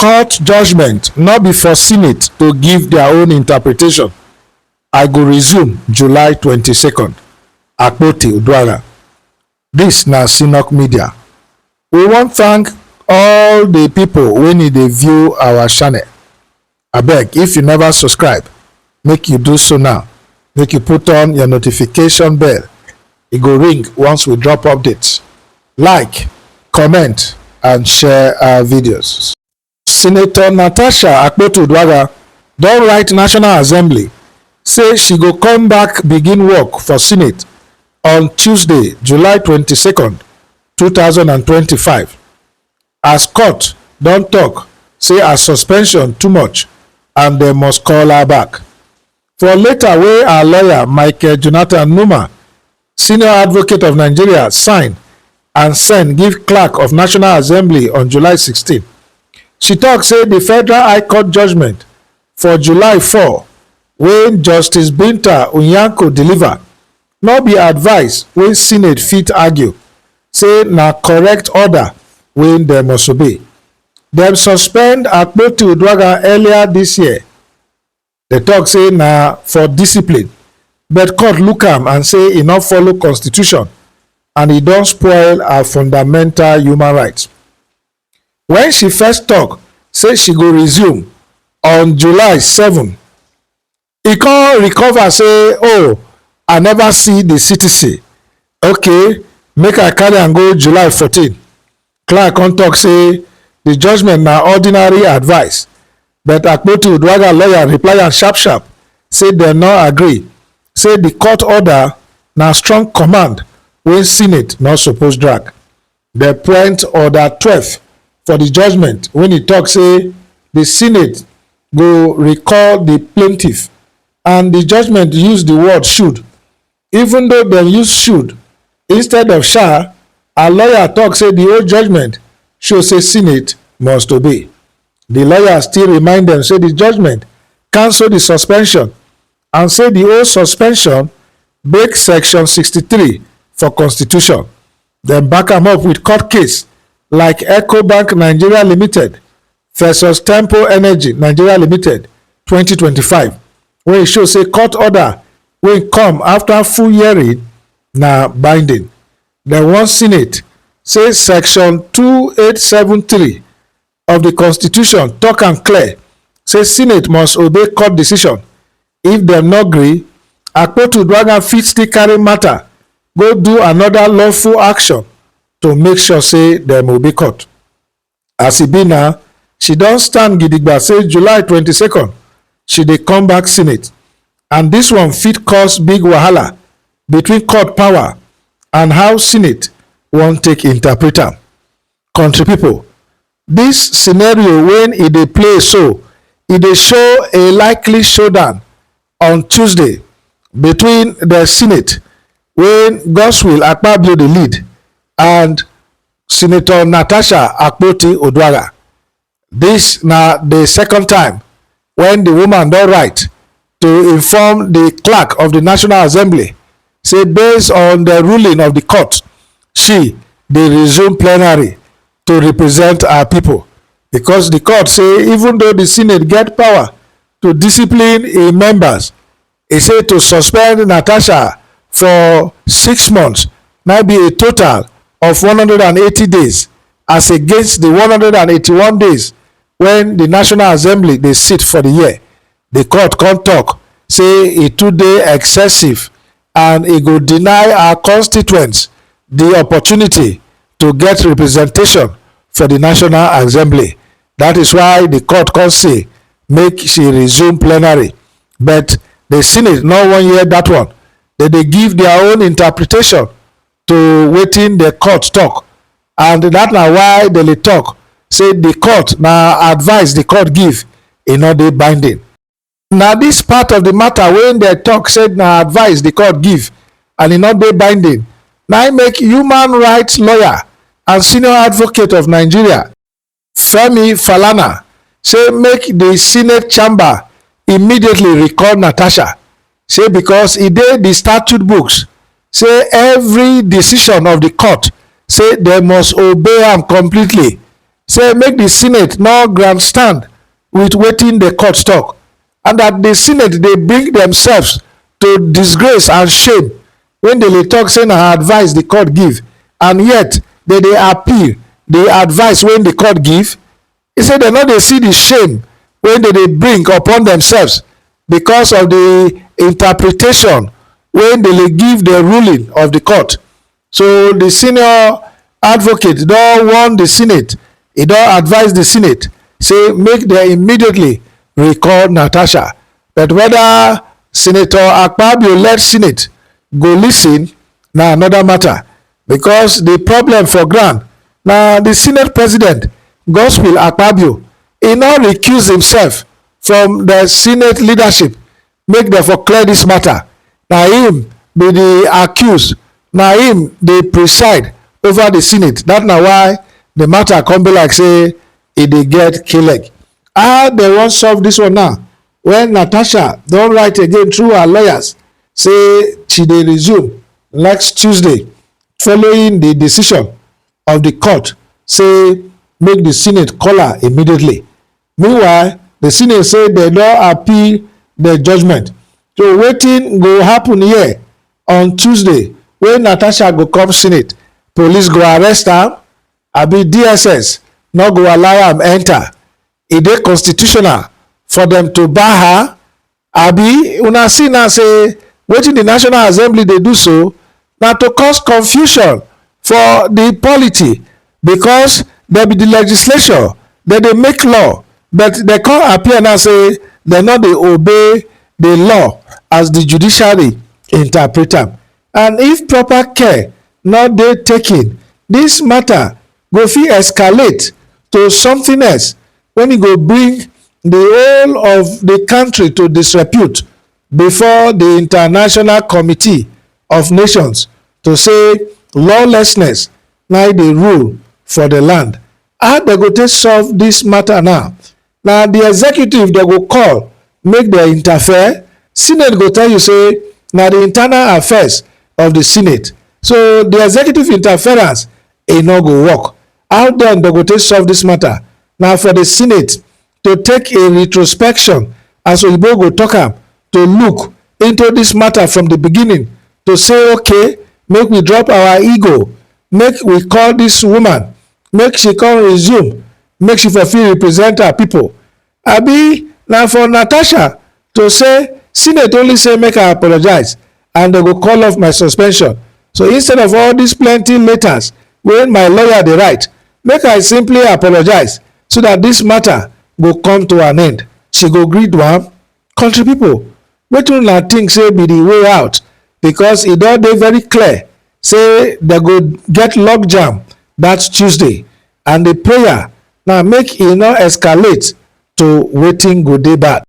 court judgement no be for senate to give their own interpretation. I go resume July 22nd. Akpoti-Uduaghan. Dis na Sinok Media. We wan thank all the people wey need dey view our channel. Abeg, if you never subscribe, make you do so now. Make you put on your notification bell. E go ring once we drop updates. Like, comment, and share our videos. Senator Natasha Akpoti-Uduaghan don write National Assembly say she go come back begin work for Senate on Tuesday, July 22nd, 2025. As court don tok say her suspension too much and dem must call her back. For letter wey her lawyer Michael Jonathan Numa, senior advocate of Nigeria, sign and send give clerk of National Assembly on July 16, she tok say the Federal High Court judgement for July 4 wey Justice Binta Nyako deliver no be advice wey Senate fit argue, say na correct order wey dem must obey. Dem suspend Akpoti-Uduaghan earlier dis year. Dem tok say na for discipline, but court look am and say e no follow constitution and e don spoil her fundamental human rights. Wen she first tok say she go resume on July 7, e come recover say, "Oh, I never see the CTC. Okay, make I carry am go July 14. Clerk come tok say the judgement na ordinary advice, but Akpoti-Uduaghan lawyer reply am sharp sharp say dem no agree, say the court order na strong command wey Senate no suppose drag. Dem point order 12 for the judgement when e tok say the Senate go recall the plaintiff, and the judgement use the word should. Even though dem use should instead of shall, her lawyer tok say the whole judgement show say Senate must obey. The lawyer still remind dem say the judgement cancel the suspension and say the whole suspension break section 63 for constitution. Dem back am up with court case like Ecobank Nigeria Limited versus Tempo Energy Nigeria Limited 2025, wey e show say court order wey come after full hearing na binding. Dem want Senate say section 2873 of the constitution tok am clear say Senate must obey court decision. If dem no gree, Akpoti-Uduaghan fit still carry matter go do another lawful action to make sure say dem obey court. As e be now, she don stand gidigba say July 22nd she dey come back Senate, and dis one fit cause big wahala between court power and how Senate wan take interpret am. Country pipo, dis scenario wen e dey play so, e dey show a likely showdown on Tuesday between the Senate wey Godswill Akpabio dey lead and Senator Natasha Akpoti-Uduaghan. Dis na the second time when the woman don write to inform the clerk of the National Assembly say based on the ruling of the court, she dey resume plenary to represent her people, because the court say even though the Senate get power to discipline im members, e say to suspend Natasha for 6 months na be a total of 180 days as against the 181 days when the National Assembly dey sit for the year. The court come tok say e too dey excessive and e go deny our constituents the opportunity to get representation for the National Assembly. That is why the court come say make she resume plenary, but the Senate no wan hear that one. Dem dey give their own interpretation to wetin the court tok, and that na why dem dey tok say the court na advice the court give, e no dey binding. Na this part of the matter wey dem tok say na advice the court give and e no dey binding, na im make human rights lawyer and senior advocate of Nigeria Femi Falana say make the Senate chamber immediately recall Natasha, say because e dey the statute books say every decision of the court say dem must obey am completely, say make the senate no grandstand with wetin the court talk, and that the senate dey bring themselves to disgrace and shame when they dey talk say na advice the court give, and yet they dey appeal the advice wey the court give. He say dem no dey see the shame wey they dey bring upon themselves because of the interpretation wey they dey give the ruling of the court. So the senior advocate don warn the senate, e don advise the senate say make dem immediately recall Natasha, but whether Senator Akpabio led senate go lis ten na another matter, because the problem for ground na the senate president Godswill Akpabio. He no recuse himself from the senate leadership make dem for clear this matter. Na him be the accused, na him dey preside over the senate. That na why the matter come be like say e dey get k-leg. How dem wan solve this one now when Natasha don write again through her lawyers say she dey resume next Tuesday following the decision of the court say make the senate call her immediately. Meanwhile, the senate say dem don appeal the judgement. So wetin go happen here on Tuesday when Natasha go come senate? Police go arrest am abi DSS no go allow am enter? E dey constitutional for dem to bar her abi? Una see now say wetin the National Assembly dey do so na to cause confusion for the polity, because there be the legislature, dem dey make law, but dem come appear now say dem no dey obey the law as the judiciary interpret am. And if proper care no dey taken, this matter go fit escalate to something else when e go bring the whole of the country to disrepute before the International Committee of Nations to say lawlessness na dey rule for the land. How dem go take solve this matter now? Na the executive dem go call make dem interfere. Senate go tell you say na the internal affairs of the senate, so the executive interference e no go work. How then dem go take solve this matter? Na for the senate to take a retrospection, as oyibo go talk am, to look into this matter from the beginning, to say okay, make we drop our ego, make we call this woman, make she come resume, make she for fit represent her people. Abi na for Natasha to say senate only say make I apologize and dem go call off my suspension? So instead of all these plenty letters wey my lawyer dey write, make I simply apologize so that this matter go come to an end. She go gree do am? Country people, wetin una think say be the way out? Because e don dey very clear say dem go get log jam that Tuesday, and the prayer na make e no escalate to wetin go dey bad.